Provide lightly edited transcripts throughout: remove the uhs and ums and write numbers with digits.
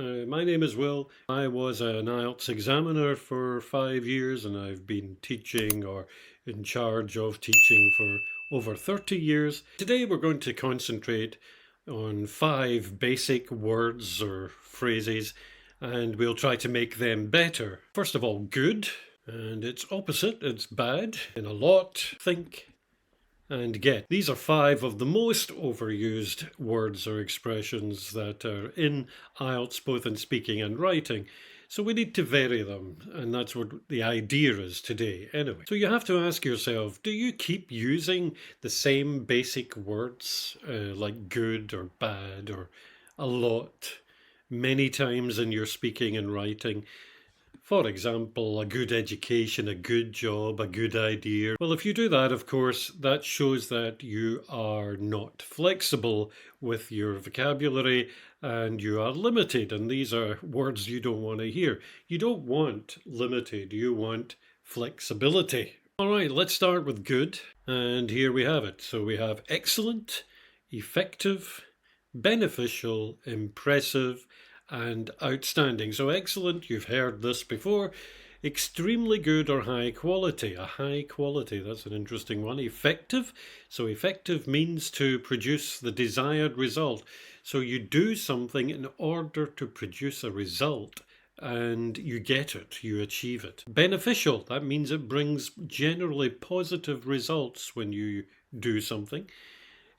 My name is Will. I was an IELTS examiner for 5 years and I've been teaching or in charge of teaching for over 30 years. Today we're going to concentrate on 5 basic words or phrases and we'll try to make them better. First of all, good, and its opposite, it's bad. In a lot, think, and get. These are 5 of the most overused words or expressions that are in IELTS, both in speaking and writing. So we need to vary them, and that's what the idea is today anyway. So you have to ask yourself, do you keep using the same basic words like good or bad or a lot many times in your speaking and writing? For example, a good education, a good job, a good idea. Well, if you do that, of course, that shows that you are not flexible with your vocabulary and you are limited. And these are words you don't want to hear. You don't want limited, you want flexibility. All right, let's start with good. And here we have it. So we have excellent, effective, beneficial, impressive, and outstanding. So excellent, you've heard this before. Extremely good or high quality. A high quality, that's an interesting one. Effective, so effective means to produce the desired result. So you do something in order to produce a result and you get it, you achieve it. Beneficial, that means it brings generally positive results when you do something.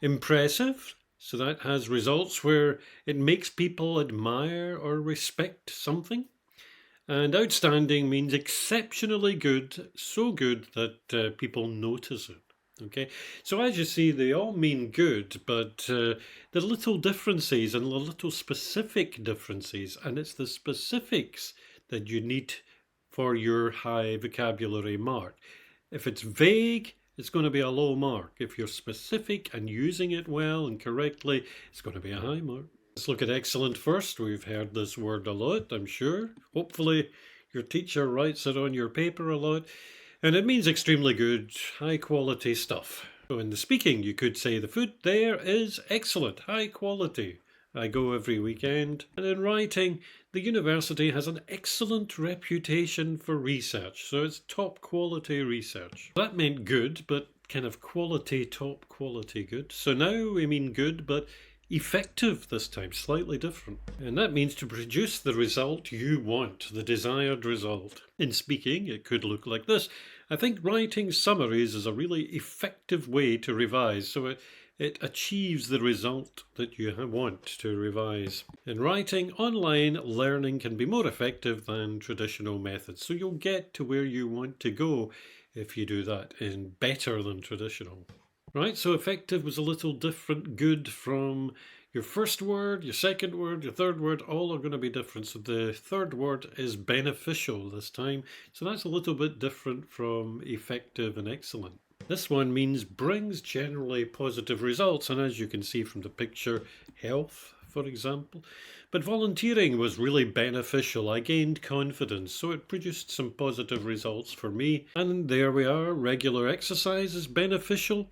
Impressive, so that has results where it makes people admire or respect something. And outstanding means exceptionally good, so good that people notice it. Okay, so as you see, they all mean good, but the little differences and the little specific differences, and it's the specifics that you need for your high vocabulary mark. If it's vague, it's going to be a low mark. If you're specific and using it well and correctly, it's going to be a high mark. Let's look at excellent first. We've heard this word a lot, I'm sure. Hopefully your teacher writes it on your paper a lot. And it means extremely good, high quality stuff. So in the speaking, you could say the food there is excellent, high quality. I go every weekend. And in writing, the university has an excellent reputation for research. So it's top quality research. That meant good, but kind of quality, top quality good. So now we mean good, but effective this time, slightly different. And that means to produce the result you want, the desired result. In speaking, it could look like this. I think writing summaries is a really effective way to revise. So it achieves the result that you want to revise. In writing, online learning can be more effective than traditional methods. So you'll get to where you want to go if you do that, and better than traditional. Right, so effective was a little different. Good from your first word, your second word, your third word, all are going to be different. So the third word is beneficial this time. So that's a little bit different from effective and excellent. This one means brings generally positive results. And as you can see from the picture, health, for example. But volunteering was really beneficial. I gained confidence, so it produced some positive results for me. And there we are, regular exercise is beneficial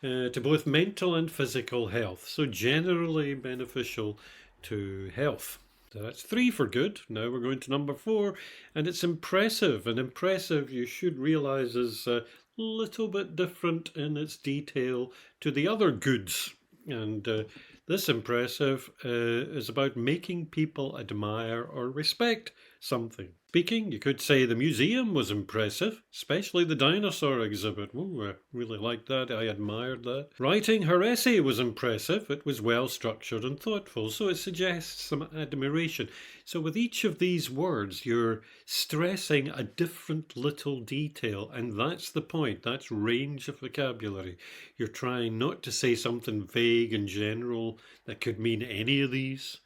to both mental and physical health. So generally beneficial to health. So that's 3 for good. Now we're going to number 4, and it's impressive. And impressive, you should realize, is a little bit different in its detail to the other goods. And this impressive is about making people admire or respect something. Speaking, you could say the museum was impressive, especially the dinosaur exhibit. Ooh, I really liked that. I admired that. Writing, her essay was impressive. It was well structured and thoughtful, so it suggests some admiration. So with each of these words, you're stressing a different little detail, and that's the point. That's range of vocabulary. You're trying not to say something vague and general that could mean any of these.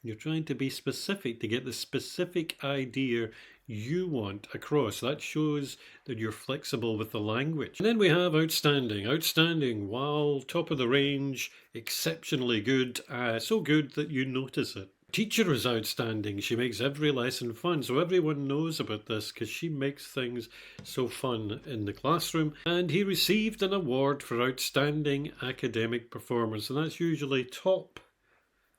You're trying to be specific to get the specific idea you want across. That shows that you're flexible with the language. And then we have outstanding. Outstanding, wow, top of the range, exceptionally good, so good that you notice it. Teacher is outstanding. She makes every lesson fun. So everyone knows about this because she makes things so fun in the classroom. And he received an award for outstanding academic performance. And that's usually top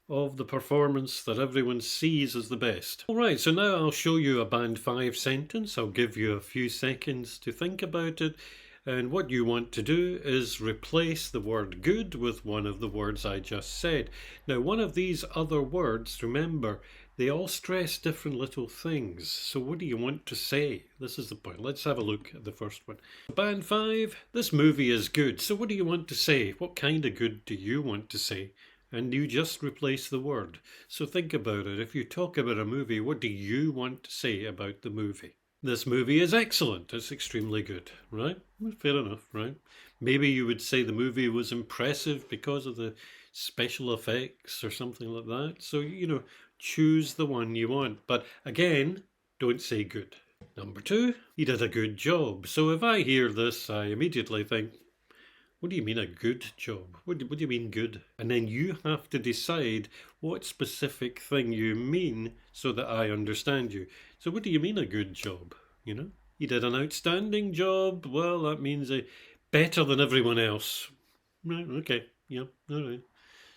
of the performance that everyone sees as the best. Alright, so now I'll show you a band 5 sentence. I'll give you a few seconds to think about it. And what you want to do is replace the word good with one of the words I just said. Now, one of these other words, remember, they all stress different little things. So what do you want to say? This is the point. Let's have a look at the first one. Band 5, this movie is good. So what do you want to say? What kind of good do you want to say? And you just replace the word. So think about it. If you talk about a movie, what do you want to say about the movie? This movie is excellent. It's extremely good, right? Fair enough, right? Maybe you would say the movie was impressive because of the special effects or something like that. So, choose the one you want. But again, don't say good. Number 2, he did a good job. So if I hear this, I immediately think, what do you mean a good job? What do you mean good? And then you have to decide what specific thing you mean so that I understand you. So what do you mean a good job? You did an outstanding job. Well, that means better than everyone else. Right, okay, yeah, all right.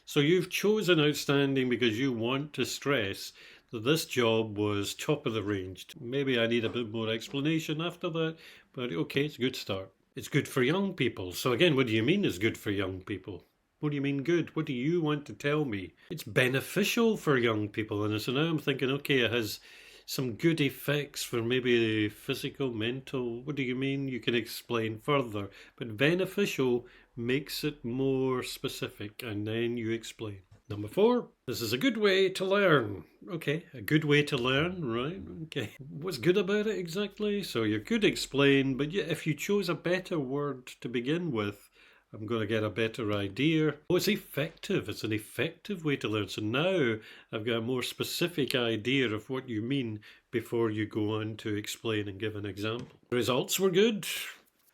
So you've chosen outstanding because you want to stress that this job was top of the range. Maybe I need a bit more explanation after that, but okay, it's a good start. It's good for young people. So again, what do you mean is good for young people? What do you mean good? What do you want to tell me? It's beneficial for young people. And so now I'm thinking, okay, it has some good effects for maybe physical, mental. What do you mean? You can explain further. But beneficial makes it more specific, and then you explain. Number 4, this is a good way to learn. Okay, a good way to learn, right? Okay. What's good about it exactly? So you could explain, but if you chose a better word to begin with, I'm going to get a better idea. Oh, it's effective. It's an effective way to learn. So now I've got a more specific idea of what you mean before you go on to explain and give an example. The results were good.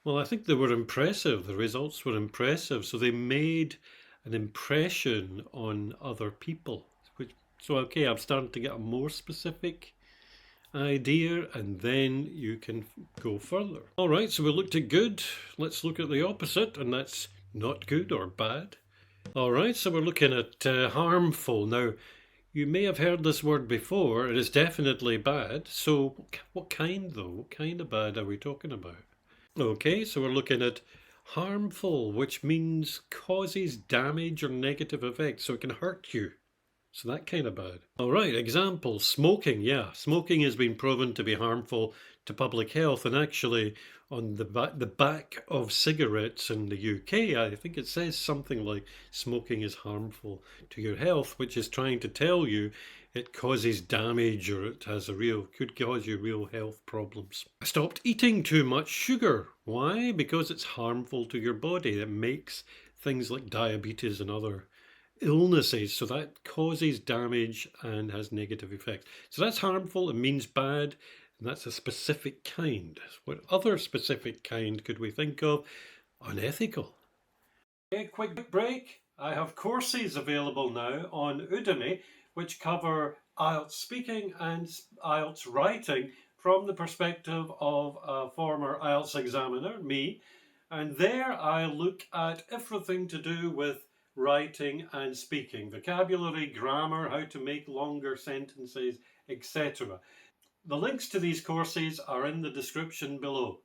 Well, I think they were impressive. The results were impressive. So they made an impression on other people. So, okay, I'm starting to get a more specific idea, and then you can go further. All right, so we looked at good. Let's look at the opposite, and that's not good or bad. All right, so we're looking at harmful. Now, you may have heard this word before. It is definitely bad. So what kind, though? What kind of bad are we talking about? Okay, so we're looking at harmful, which means causes damage or negative effects, so it can hurt you. So that kind of bad. All right, example, smoking. Yeah, smoking has been proven to be harmful to public health, and actually on the back of cigarettes in the UK, I think it says something like smoking is harmful to your health, which is trying to tell you it causes damage or it has could cause you real health problems. I stopped eating too much sugar. Why? Because it's harmful to your body. It makes things like diabetes and other illnesses, so that causes damage and has negative effects. So that's harmful. It means bad, and that's a specific kind. What other specific kind could we think of? Unethical. Okay, quick break. I have courses available now on Udemy which cover IELTS speaking and IELTS writing from the perspective of a former IELTS examiner, me. And there I look at everything to do with writing and speaking, vocabulary, grammar, how to make longer sentences, etc. The links to these courses are in the description below.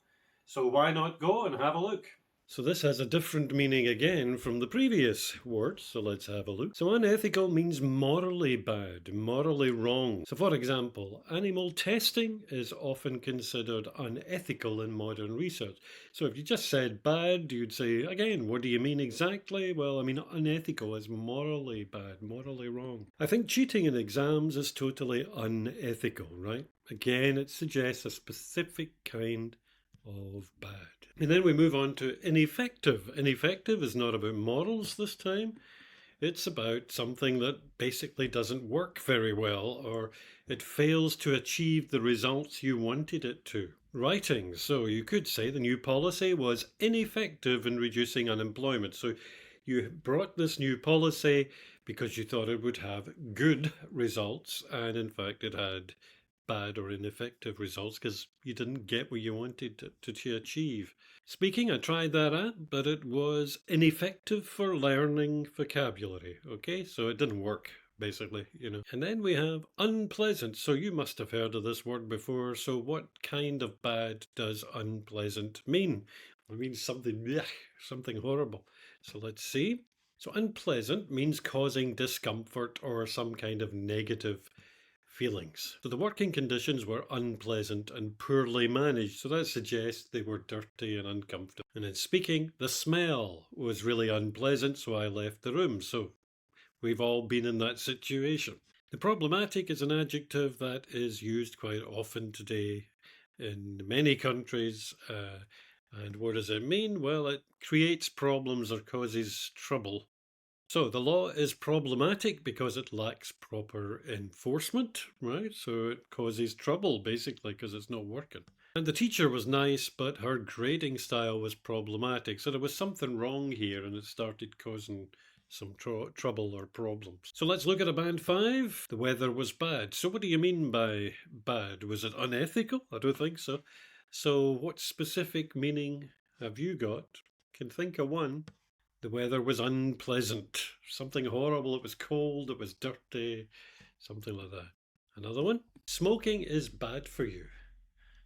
So why not go and have a look? So this has a different meaning again from the previous words, so let's have a look. So unethical means morally bad, morally wrong. So for example, animal testing is often considered unethical in modern research. So if you just said bad, you'd say, again, what do you mean exactly? Well, I mean unethical is morally bad, morally wrong. I think cheating in exams is totally unethical, right? Again, it suggests a specific kind of bad. And then we move on to ineffective. Ineffective is not about morals this time. It's about something that basically doesn't work very well, or it fails to achieve the results you wanted it to. Writing. So you could say the new policy was ineffective in reducing unemployment. So you brought this new policy because you thought it would have good results, and in fact it had bad or ineffective results because you didn't get what you wanted to achieve. Speaking, I tried that out, but it was ineffective for learning vocabulary. Okay, so it didn't work basically, And then we have unpleasant. So you must have heard of this word before. So what kind of bad does unpleasant mean? It means something, blech, something horrible. So let's see. So unpleasant means causing discomfort or some kind of negative feelings. So the working conditions were unpleasant and poorly managed. So that suggests they were dirty and uncomfortable. And in speaking, the smell was really unpleasant, so I left the room. So we've all been in that situation. The problematic is an adjective that is used quite often today in many countries. And what does it mean? Well, it creates problems or causes trouble. So the law is problematic because it lacks proper enforcement, right? So it causes trouble basically because it's not working. And the teacher was nice, but her grading style was problematic. So there was something wrong here and it started causing some trouble or problems. So let's look at a band 5. The weather was bad. So what do you mean by bad? Was it unethical? I don't think so. So what specific meaning have you got? Can think of one. The weather was unpleasant. Something horrible. It was cold. It was dirty. Something like that. Another one. Smoking is bad for you.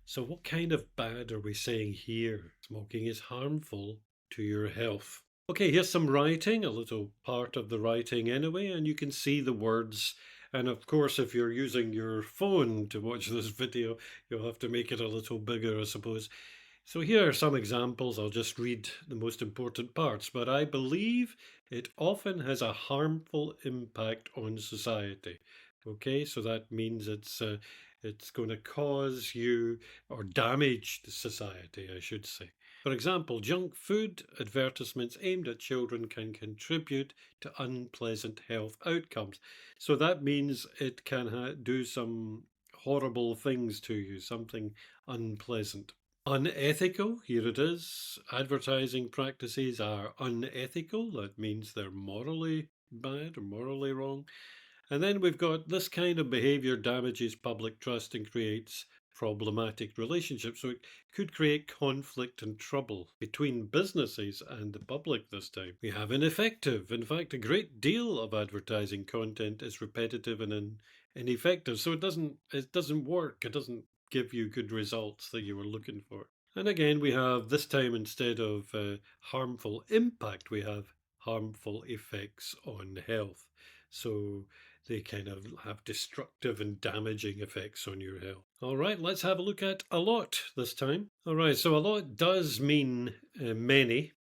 So what kind of bad are we saying here? Smoking is harmful to your health. Okay, here's some writing, a little part of the writing anyway, and you can see the words. And of course, if you're using your phone to watch this video, you'll have to make it a little bigger, I suppose. So here are some examples. I'll just read the most important parts, but I believe it often has a harmful impact on society. Okay, so that means it's going to cause you or damage the society, I should say. For example, junk food advertisements aimed at children can contribute to unpleasant health outcomes. So that means it can do some horrible things to you, something unpleasant. Unethical, here it is. Advertising practices are unethical. That means they're morally bad or morally wrong. And then we've got this kind of behavior damages public trust and creates problematic relationships. So it could create conflict and trouble between businesses and the public this time. We have ineffective. In fact, a great deal of advertising content is repetitive and ineffective. So it doesn't work. It doesn't give you good results that you were looking for. And again, we have this time instead of harmful impact, we have harmful effects on health. So they kind of have destructive and damaging effects on your health. All right, let's have a look at a lot this time. All right, so a lot does mean many,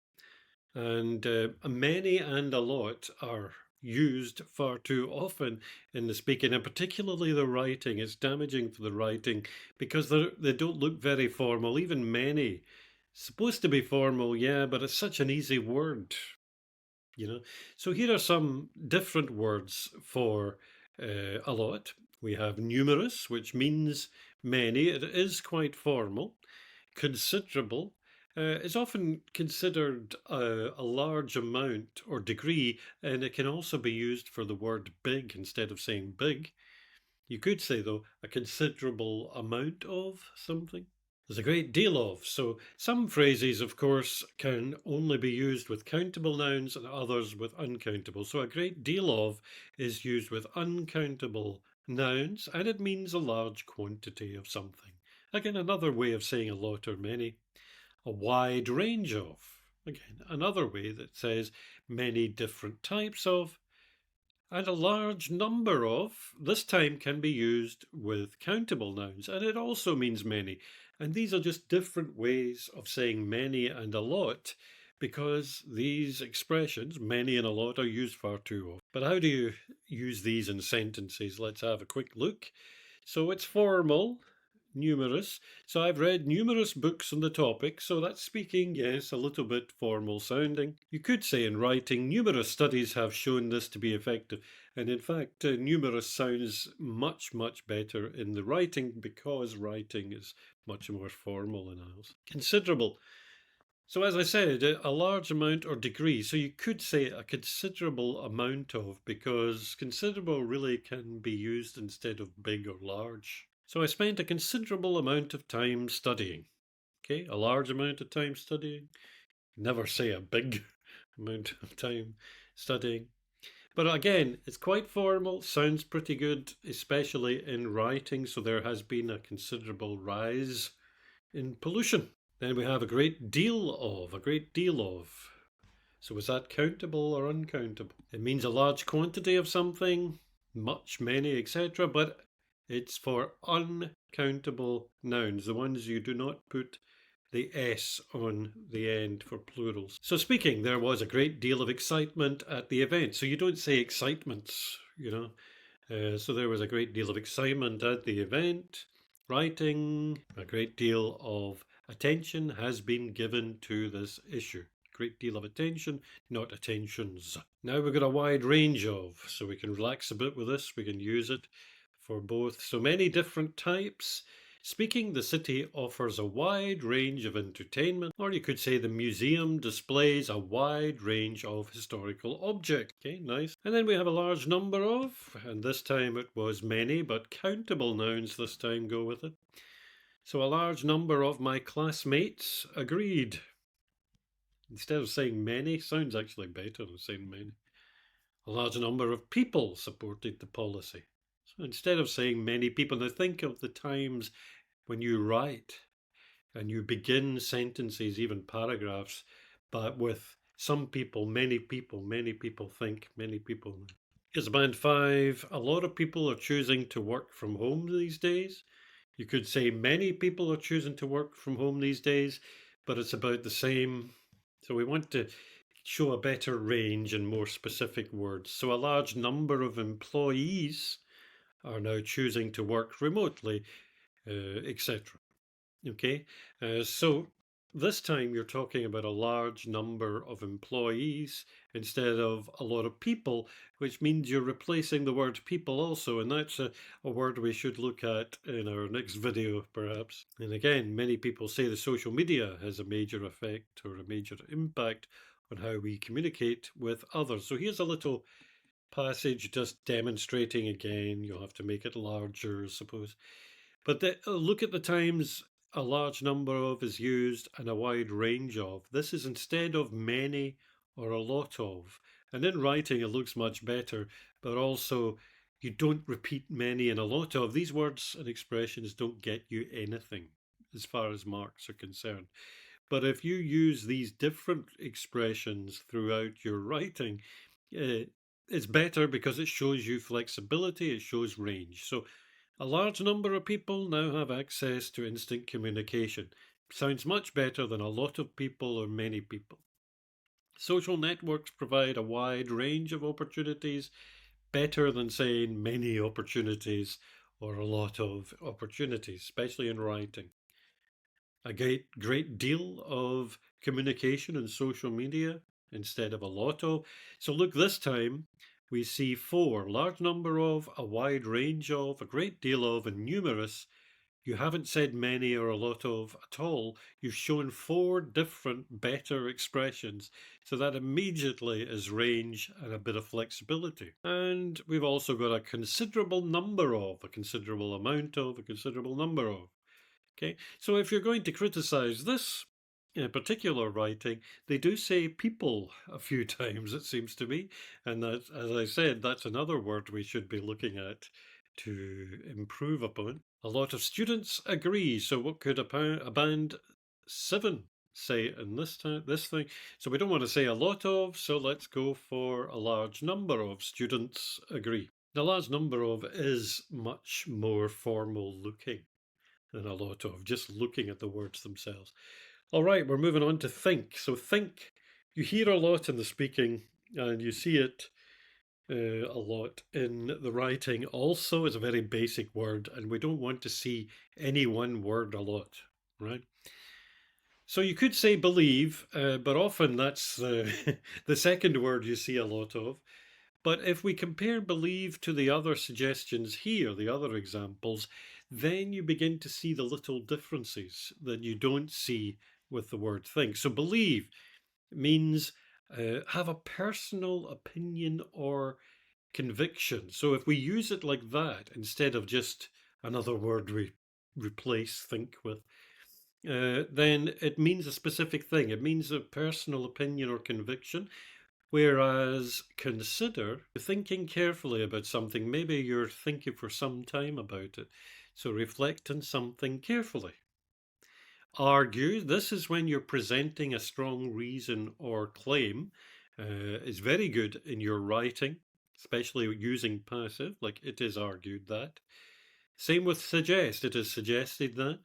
and many and a lot are used far too often in the speaking, and particularly the writing. It's damaging for the writing because they don't look very formal. Even many, supposed to be formal, yeah, but it's such an easy word. So here are some different words for a lot. We have numerous, which means many. It is quite formal. Considerable is often considered a large amount or degree, and it can also be used for the word big instead of saying big. You could say, though, a considerable amount of something. There's a great deal of. So some phrases, of course, can only be used with countable nouns and others with uncountable. So a great deal of is used with uncountable nouns, and it means a large quantity of something. Again, another way of saying a lot or many. A wide range of. Again, another way that says many different types of. And a large number of, this time can be used with countable nouns, and it also means many. And these are just different ways of saying many and a lot, because these expressions, many and a lot, are used far too often. But how do you use these in sentences? Let's have a quick look. So it's formal, numerous. So I've read numerous books on the topic, so that's speaking, yes, a little bit formal sounding. You could say in writing, numerous studies have shown this to be effective. And in fact, numerous sounds much, much better in the writing because writing is much more formal in IELTS. Considerable. So as I said, a large amount or degree. So you could say a considerable amount of, because considerable really can be used instead of big or large. So I spent a considerable amount of time studying. Okay, a large amount of time studying. Never say a big amount of time studying. But again, it's quite formal, sounds pretty good, especially in writing. So there has been a considerable rise in pollution. Then we have a great deal of, a great deal of. So is that countable or uncountable? It means a large quantity of something, much, many, etc. But it's for uncountable nouns, the ones you do not put the S on the end for plurals. So speaking, there was a great deal of excitement at the event. So you don't say excitements, you know. So there was a great deal of excitement at the event. Writing, a great deal of attention has been given to this issue. Great deal of attention, not attentions. Now we've got a wide range of, so we can relax a bit with this. We can use it for both. So many different types. Speaking, the city offers a wide range of entertainment, or you could say the museum displays a wide range of historical objects. Okay, nice. And then we have a large number of, and this time it was many, but countable nouns this time go with it. So a large number of my classmates agreed. Instead of saying many, sounds actually better than saying many. A large number of people supported the policy. So instead of saying many people, now think of the times when you write and you begin sentences, even paragraphs, but with some people, many people think, many people. Here's band 5. A lot of people are choosing to work from home these days. You could say many people are choosing to work from home these days, but it's about the same. So we want to show a better range and more specific words. So a large number of employees are now choosing to work remotely, etc. Okay, so this time you're talking about a large number of employees instead of a lot of people, which means you're replacing the word people also, and that's a word we should look at in our next video perhaps. And again, many people say the social media has a major effect or a major impact on how we communicate with others. So here's a little passage just demonstrating again. You'll have to make it larger, I suppose. But look at the times a large number of is used and a wide range of. This is instead of many or a lot of. And in writing, it looks much better, but also you don't repeat many and a lot of. These words and expressions don't get you anything as far as marks are concerned. But if you use these different expressions throughout your writing, it's better because it shows you flexibility, it shows range. So a large number of people now have access to instant communication. Sounds much better than a lot of people or many people. Social networks provide a wide range of opportunities, better than saying many opportunities or a lot of opportunities, especially in writing. A great deal of communication in social media instead of a lot of. So look, this time we see 4, large number of, a wide range of, a great deal of, and numerous. You haven't said many or a lot of at all. You've shown 4 different better expressions. So that immediately is range and a bit of flexibility. And we've also got a considerable number of, a considerable amount of, a considerable number of. Okay, so if you're going to criticize this particular writing, they do say people a few times, it seems to me. And that, as I said, that's another word we should be looking at to improve upon. A lot of students agree. So what could a band 7 say in this thing? So we don't want to say a lot of, so let's go for a large number of students agree. The large number of is much more formal looking than a lot of, just looking at the words themselves. All right, we're moving on to think. So think, you hear a lot in the speaking and you see it a lot in the writing. Also, it's a very basic word and we don't want to see any one word a lot, right? So you could say believe, but often that's the second word you see a lot of. But if we compare believe to the other suggestions here, the other examples, then you begin to see the little differences that you don't see with the word think. So believe means have a personal opinion or conviction. So if we use it like that, instead of just another word we replace think with, then it means a specific thing. It means a personal opinion or conviction. Whereas consider, thinking carefully about something, maybe you're thinking for some time about it. So reflect on something carefully. Argue, this is when you're presenting a strong reason or claim. It's very good in your writing, especially using passive, like it is argued that. Same with suggest, it is suggested that.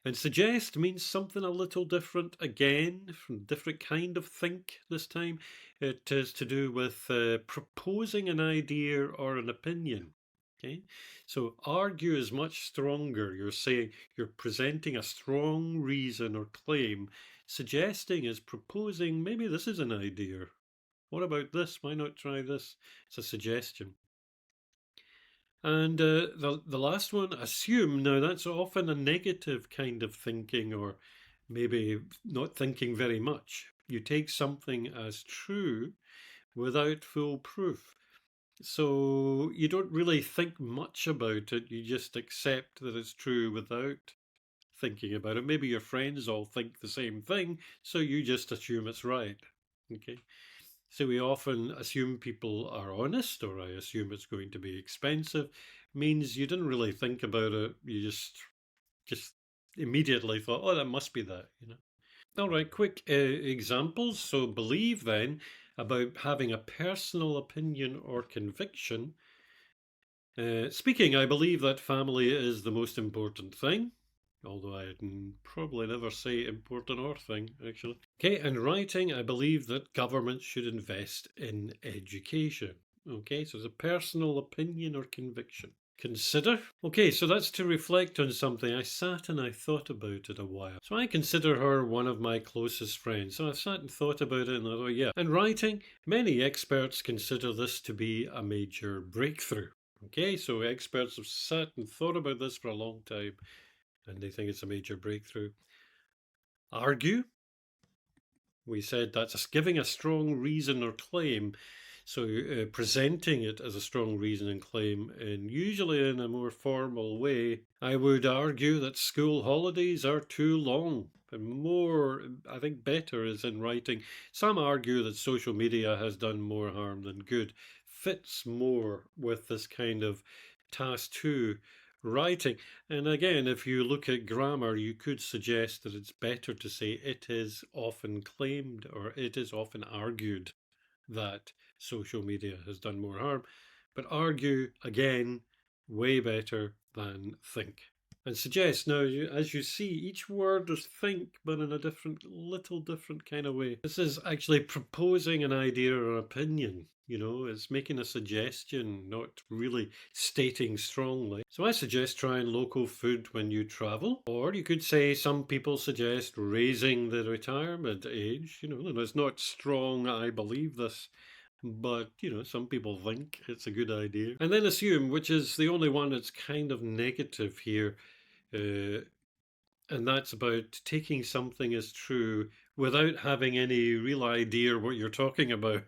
And suggest means something a little different again, from different kind of think this time. It is to do with proposing an idea or an opinion. Okay, so argue is much stronger. You're saying you're presenting a strong reason or claim. Suggesting is proposing, maybe this is an idea. What about this? Why not try this? It's a suggestion. And the last one, assume. Now that's often a negative kind of thinking, or maybe not thinking very much. You take something as true without full proof. So you don't really think much about it. You just accept that it's true without thinking about it. Maybe your friends all think the same thing, so you just assume it's right. Okay. So we often assume people are honest, or I assume it's going to be expensive. Means you didn't really think about it. You just immediately thought, oh, that must be that, you know. All right, quick examples. So believe then about having a personal opinion or conviction. Speaking, I believe that family is the most important thing, although I'd probably never say important or thing, actually. Okay, and writing, I believe that government should invest in education. Okay, so it's a personal opinion or conviction. Consider. Okay, so that's to reflect on something. I sat and I thought about it a while. So I consider her one of my closest friends. So I sat and thought about it and I thought, yeah. And writing, many experts consider this to be a major breakthrough. Okay, so experts have sat and thought about this for a long time and they think it's a major breakthrough. Argue. We said that's giving a strong reason or claim. So presenting it as a strong reason and claim, and usually in a more formal way. I would argue that school holidays are too long. And more, I think better is in writing. Some argue that social media has done more harm than good. Fits more with this kind of task two writing. And again, if you look at grammar, you could suggest that it's better to say it is often claimed or it is often argued that social media has done more harm. But argue, again, way better than think. And suggest, now, as you see, each word is think, but in a little different kind of way. This is actually proposing an idea or opinion. You know, it's making a suggestion, not really stating strongly. So I suggest trying local food when you travel. Or you could say some people suggest raising the retirement age. You know, it's not strong, I believe this. But, you know, some people think it's a good idea. And then assume, which is the only one that's kind of negative here. And that's about taking something as true without having any real idea what you're talking about.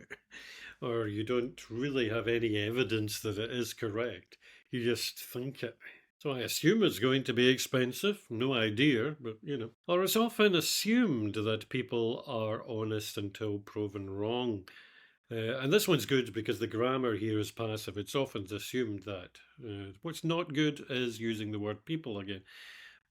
Or you don't really have any evidence that it is correct. You just think it. So I assume it's going to be expensive. No idea, but you know. Or it's often assumed that people are honest until proven wrong. And this one's good because the grammar here is passive. It's often assumed that. What's not good is using the word people again.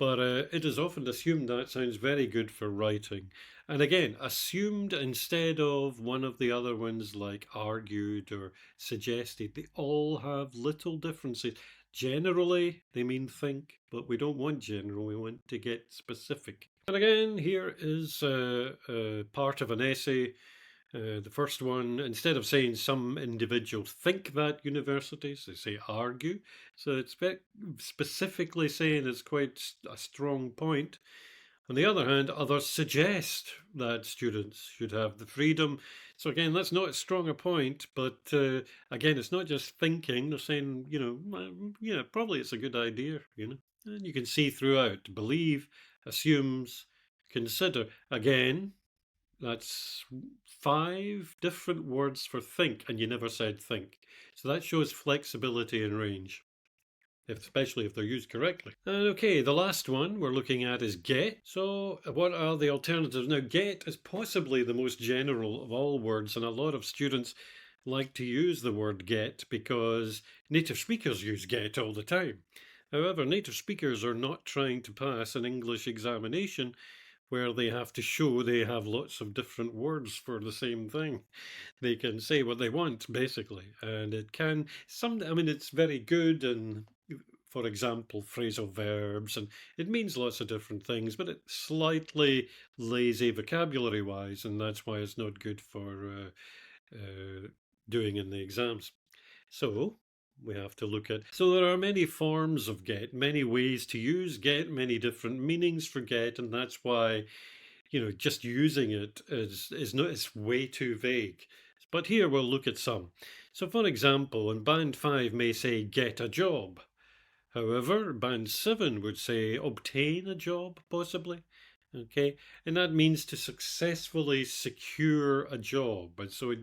But it is often assumed that sounds very good for writing. And again, assumed instead of one of the other ones like argued or suggested. They all have little differences. Generally, they mean think, but we don't want general. We want to get specific. And again, here is part of an essay. The first one, instead of saying some individuals think that universities, they say argue. So it's specifically saying it's quite a strong point. On the other hand, others suggest that students should have the freedom. So again, that's not as strong a point, but again, it's not just thinking. They're saying, you know, yeah, probably it's a good idea, you know. And you can see throughout, believe, assumes, consider. Again, that's 5 different words for think, and you never said think. So that shows flexibility and range. especially if they're used correctly. And okay, the last one we're looking at is get. So what are the alternatives? Now, get is possibly the most general of all words, and a lot of students like to use the word get because native speakers use get all the time. However, native speakers are not trying to pass an English examination where they have to show they have lots of different words for the same thing. They can say what they want, basically, and it can I mean, it's very good, and for example, phrasal verbs, and it means lots of different things, but it's slightly lazy vocabulary wise, and that's why it's not good for doing in the exams. So we have to look at. So there are many forms of get, many ways to use get, many different meanings for get, and that's why, just using it is not, it's way too vague. But here we'll look at some. So for example, in band 5 may say get a job. However, band 7 would say obtain a job, possibly. Okay, and that means to successfully secure a job. And so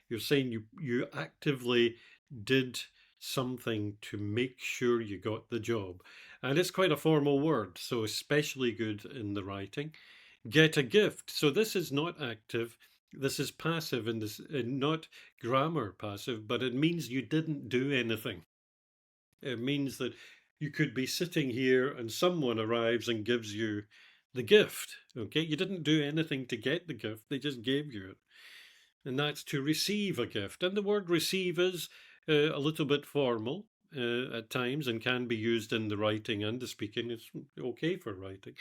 you're saying you actively did something to make sure you got the job. And it's quite a formal word, so especially good in the writing. Get a gift. So this is not active. This is passive and not grammar passive, but it means you didn't do anything. It means that you could be sitting here and someone arrives and gives you the gift. Okay, you didn't do anything to get the gift, they just gave you it. And that's to receive a gift. And the word receive is a little bit formal at times and can be used in the writing and the speaking. It's okay for writing.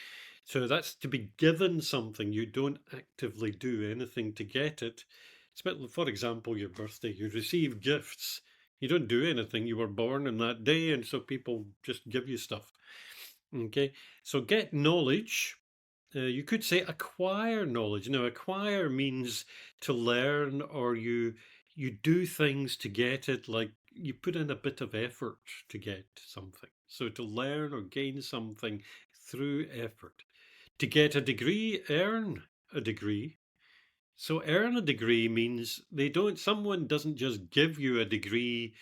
So that's to be given something. You don't actively do anything to get it. For example, your birthday, you receive gifts. You don't do anything. You were born on that day, and so people just give you stuff. Okay, so get knowledge. You could say acquire knowledge. Now, acquire means to learn, or you do things to get it, like you put in a bit of effort to get something. So to learn or gain something through effort. To get a degree, earn a degree. So earn a degree means someone doesn't just give you a degree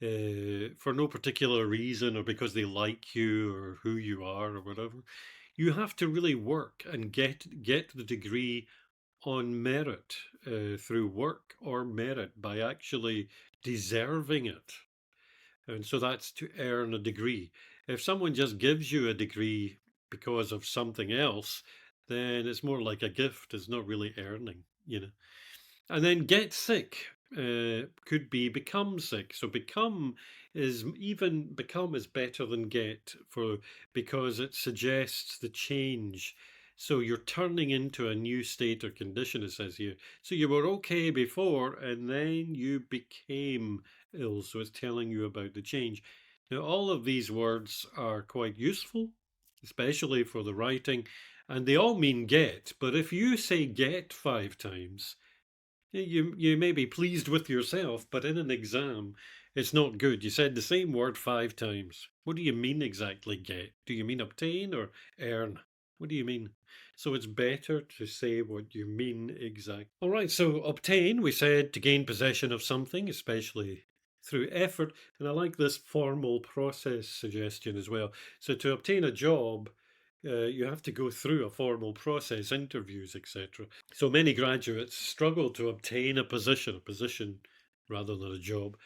for no particular reason or because they like you or who you are or whatever. You have to really work and get the degree on merit, through work or merit, by actually deserving it. And so that's to earn a degree. If someone just gives you a degree because of something else, then it's more like a gift. It's not really earning. And then get sick could be become sick. So become is better than get because it suggests the change. So you're turning into a new state or condition, it says here. So you were okay before and then you became ill. So it's telling you about the change. Now, all of these words are quite useful, especially for the writing, and they all mean get. But if you say get 5 times, you may be pleased with yourself, but in an exam, it's not good. You said the same word 5 times. What do you mean exactly, get? Do you mean obtain or earn? What do you mean? So it's better to say what you mean exactly. All right, so obtain, we said to gain possession of something, especially through effort. And I like this formal process suggestion as well. So to obtain a job, you have to go through a formal process, interviews, etc. So many graduates struggle to obtain a position rather than a job.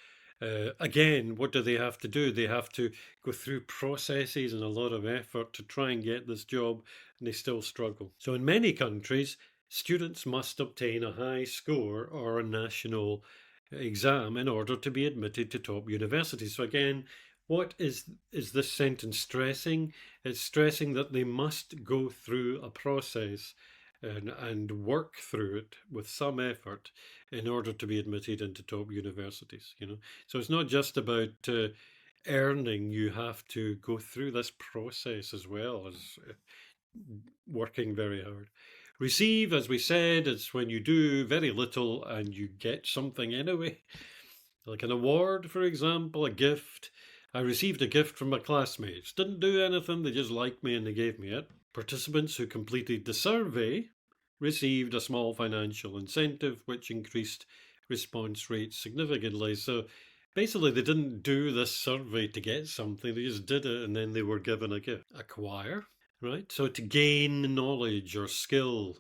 Again, what do they have to do? They have to go through processes and a lot of effort to try and get this job, and they still struggle. So in many countries, students must obtain a high score or a national exam in order to be admitted to top universities. So again, what is this sentence stressing? It's stressing that they must go through a process and work through it with some effort in order to be admitted into top universities. So it's not just about earning. You have to go through this process as well as working very hard. Receive, as we said, is when you do very little and you get something anyway, like an award, for example, a gift. I received a gift from my classmates. Didn't do anything, they just liked me and they gave me it. Participants who completed the survey received a small financial incentive, which increased response rates significantly. So Basically, they didn't do this survey to get something, they just did it and then they were given a gift. Acquire, right? So to gain knowledge or skill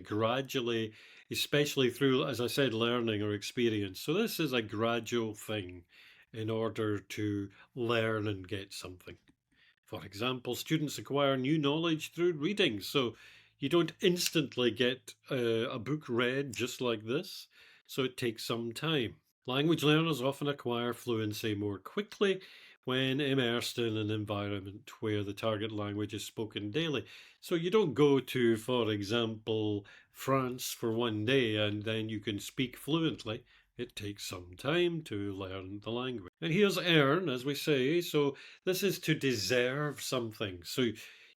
gradually, especially through, as I said, learning or experience. So this is a gradual thing in order to learn and get something. For example, students acquire new knowledge through reading. So you don't instantly get a book read just like this. So it takes some time. Language learners often acquire fluency more quickly when immersed in an environment where the target language is spoken daily. So you don't go to, for example, France for one day and then you can speak fluently. It takes some time to learn the language. And here's earn, as we say. So this is to deserve something. So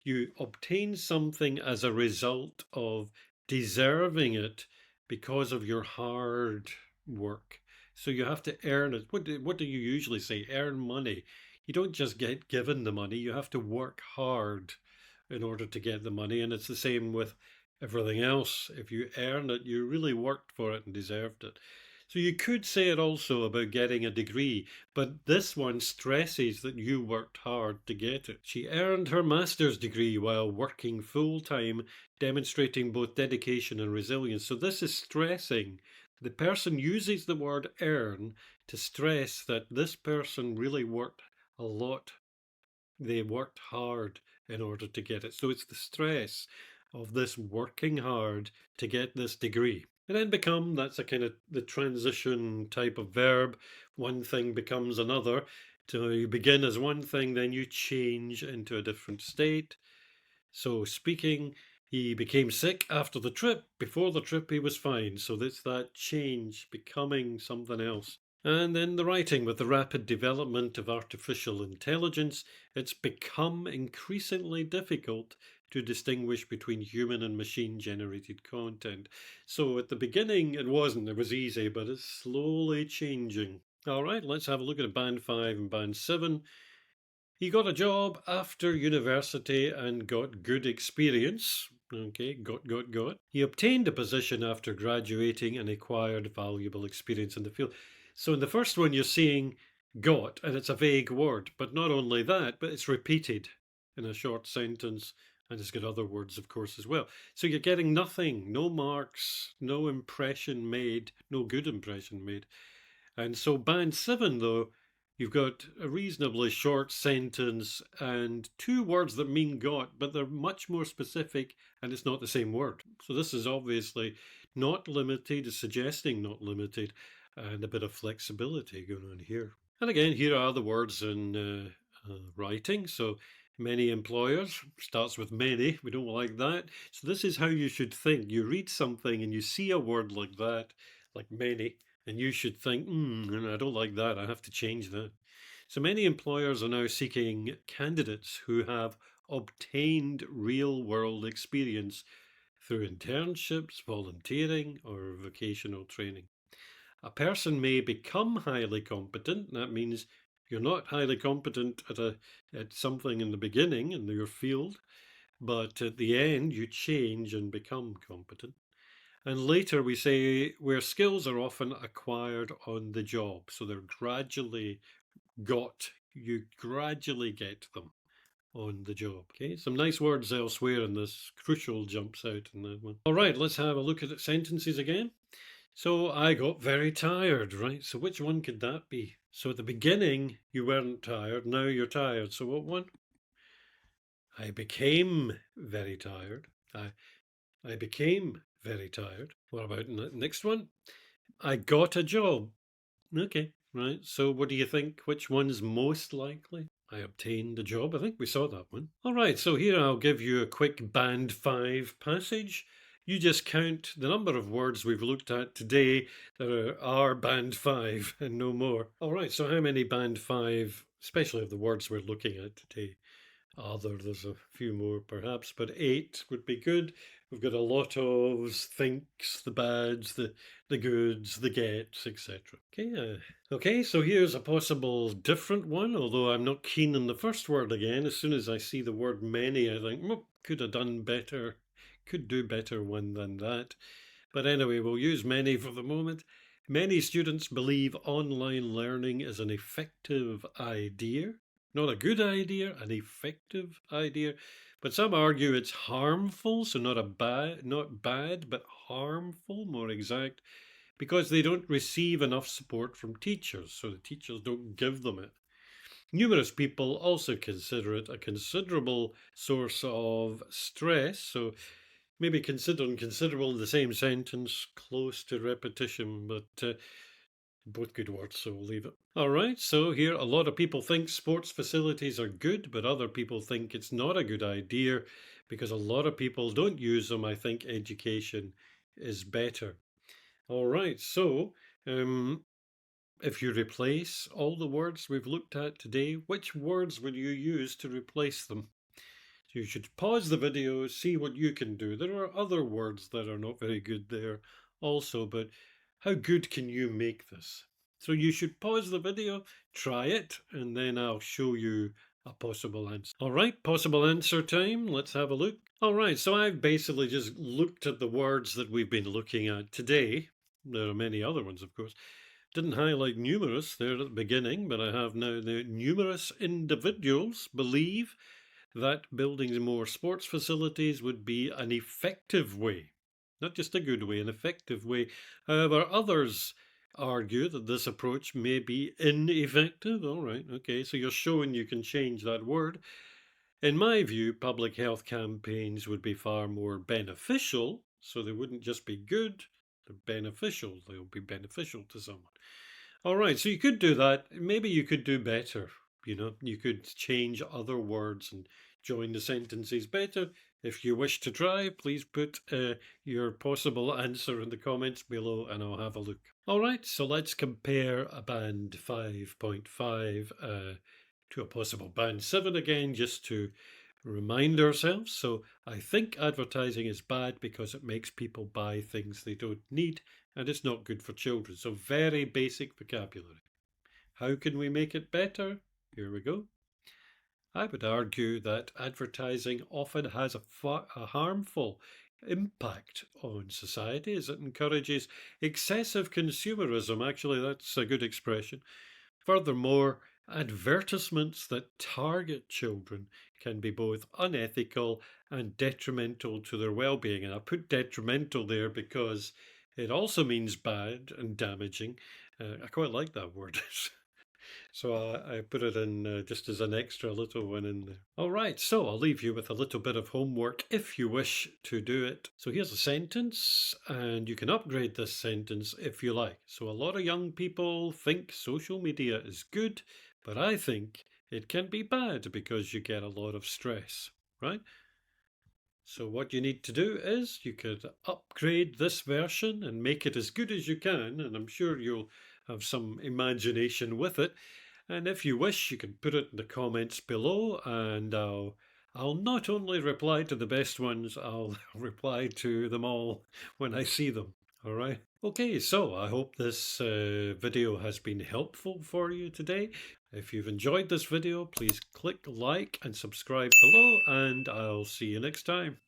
you obtain something as a result of deserving it because of your hard work. So you have to earn it. What do you usually say? Earn money. You don't just get given the money. You have to work hard in order to get the money. And it's the same with everything else. If you earn it, you really worked for it and deserved it. So you could say it also about getting a degree, but this one stresses that you worked hard to get it. She earned her master's degree while working full-time, demonstrating both dedication and resilience. So this is stressing. The person uses the word earn to stress that this person really worked a lot. They worked hard in order to get it. So it's the stress of this working hard to get this degree. And then become, that's a kind of the transition type of verb. One thing becomes another. So you begin as one thing, then you change into a different state. So speaking, he became sick after the trip. Before the trip, he was fine. So it's that change, becoming something else. And then the writing, with the rapid development of artificial intelligence, it's become increasingly difficult to distinguish between human and machine-generated content. So at the beginning, it wasn't. It was easy, but it's slowly changing. All right, let's have a look at Band 5 and Band 7. He got a job after university and got good experience. Okay, got. He obtained a position after graduating and acquired valuable experience in the field. So in the first one, you're seeing got, and it's a vague word. But not only that, but it's repeated in a short sentence, and it's got other words, of course, as well. So you're getting nothing, no marks, no impression made, no good impression made. And so Band 7, though, you've got a reasonably short sentence and two words that mean got, but they're much more specific and it's not the same word. So this is obviously not limited, it's suggesting not limited, and a bit of flexibility going on here. And again, here are the words in writing. So many employers starts with many. We don't like that. So this is how you should think. You read something and you see a word like that, like many, and you should think, I don't like that. I have to change that. So many employers are now seeking candidates who have obtained real-world experience through internships, volunteering, or vocational training. A person may become highly competent. That means you're not highly competent at something in the beginning in your field, but at the end you change and become competent. And later we say where skills are often acquired on the job. So they're gradually got, you gradually get them on the job. Okay, some nice words elsewhere in this. Crucial jumps out in that one. All right, let's have a look at the sentences again. So I got very tired, right? So which one could that be? So at the beginning, you weren't tired. Now you're tired. So what one? I became very tired. I became very tired. What about next one? I got a job. Okay, right. So what do you think? Which one's most likely? I obtained a job. I think we saw that one. All right, so here I'll give you a quick Band 5 passage. You just count the number of words we've looked at today that are Band 5 and no more. All right, so how many Band 5, especially of the words we're looking at today? There's a few more perhaps, but 8 would be good. We've got a lot of thinks, the bads, the goods, the gets, etc. Okay, so here's a possible different one, although I'm not keen on the first word again. As soon as I see the word many, I think, could have done better, could do better one than that. But anyway, we'll use many for the moment. Many students believe online learning is an effective idea. Not a good idea, an effective idea. But some argue it's harmful, so not bad, but harmful, more exact, because they don't receive enough support from teachers, so the teachers don't give them it. Numerous people also consider it a considerable source of stress, so maybe considerable in the same sentence, close to repetition, but both good words, so we'll leave it. All right, so here a lot of people think sports facilities are good, but other people think it's not a good idea because a lot of people don't use them. I think education is better. All right, so if you replace all the words we've looked at today, which words would you use to replace them? You should pause the video, see what you can do. There are other words that are not very good there also, but how good can you make this? So you should pause the video, try it, and then I'll show you a possible answer. All right, possible answer time. Let's have a look. All right, so I've basically just looked at the words that we've been looking at today. There are many other ones, of course. Didn't highlight numerous there at the beginning, but I have now the numerous individuals believe that building more sports facilities would be an effective way, not just a good way, an effective way. However, others argue that this approach may be ineffective. All right, okay, so you're showing you can change that word. In my view, public health campaigns would be far more beneficial, so they wouldn't just be good, they're beneficial. They'll be beneficial to someone. All right, so you could do that. Maybe you could do better. You could change other words and join the sentences better. If you wish to try, please put your possible answer in the comments below and I'll have a look. All right, so let's compare a band 5.5 to a possible band 7 again, just to remind ourselves. So I think advertising is bad because it makes people buy things they don't need and it's not good for children. So very basic vocabulary. How can we make it better? Here we go. I would argue that advertising often has a harmful impact on society as it encourages excessive consumerism. Actually, that's a good expression. Furthermore, advertisements that target children can be both unethical and detrimental to their well-being. And I put detrimental there because it also means bad and damaging. I quite like that word. So I put it in just as an extra little one in there. All right, so I'll leave you with a little bit of homework if you wish to do it. So here's a sentence, and you can upgrade this sentence if you like. So a lot of young people think social media is good, but I think it can be bad because you get a lot of stress, right? So what you need to do is you could upgrade this version and make it as good as you can, and I'm sure you'll have some imagination with it. And if you wish, you can put it in the comments below, and I'll not only reply to the best ones, I'll reply to them all when I see them. All right. Okay, so I hope this video has been helpful for you today. If you've enjoyed this video, please click like and subscribe below, and I'll see you next time.